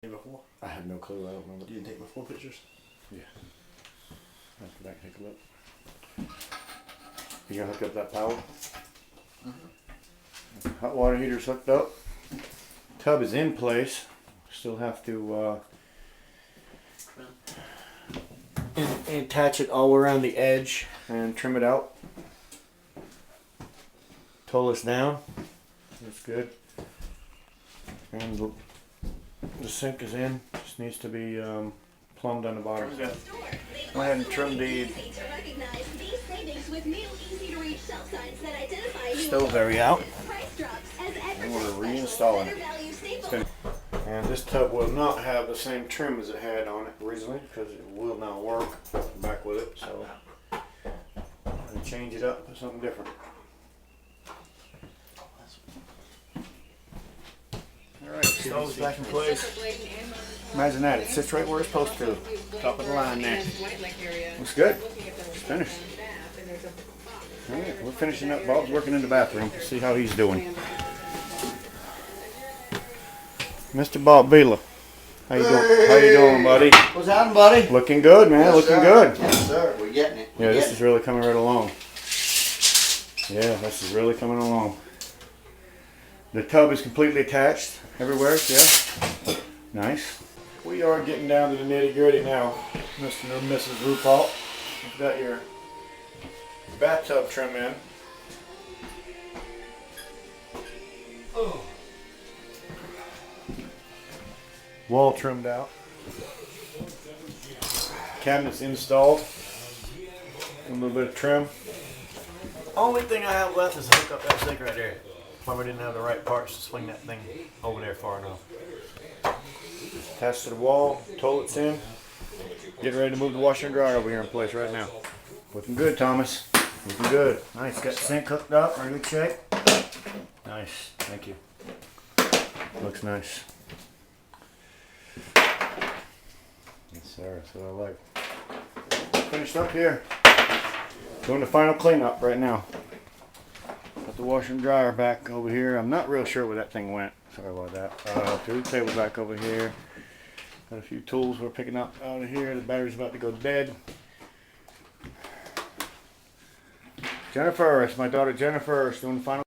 Before? I have no clue. I don't remember. You didn't take before pictures? Yeah. After that, take a look. You gonna hook up that power? Hot water heater's hooked up. Tub is in place. Still have to attach it all around the edge and trim it out. Toilet's down. That's good. And the sink is in. Just needs to be plumbed on the bottom. Go ahead and trim the stove area out. And we're reinstalling it. And this tub will not have the same trim as it had on it originally because it will not work back with it. So I'm going to change it up to something different. Alright, stove's back in place. Imagine that, it sits right where it's supposed to. Top of the line there. Looks good. It's finished. Alright, we're finishing up. Bob's working in the bathroom. See how he's doing. Mr. Bob Vila. How you doing? How you doing, buddy? What's happening, buddy? Looking good, man. Yes, Looking sir. good. Yes, sir. We're getting it. Yeah, this is really coming right along. Yeah, this is really coming along. The tub is completely attached everywhere, yeah. Nice. We are getting down to the nitty gritty now, Mr. and Mrs. RuPaul. You've got your bathtub trim in. Oh. Wall trimmed out. Cabinets installed. A little bit of trim. Only thing I have left is to hook up that sink right there. Plumber didn't have the right parts to swing that thing over there far enough. Attached to the wall, toilet's in. Getting ready to move the washer and dryer over here in place right now. Looking good, Thomas. Looking good. Nice. Got the sink hooked up. Are in good shape? Nice. Thank you. Looks nice. Yes, sir. That's what I like. Finished up here. Doing the final cleanup right now. Got the washer and dryer back over here. I'm not real sure where that thing went. Sorry about that. Food table back over here. Got a few tools we're picking up out of here. The battery's about to go dead. Jennifer, it's my daughter Jennifer. She's doing the final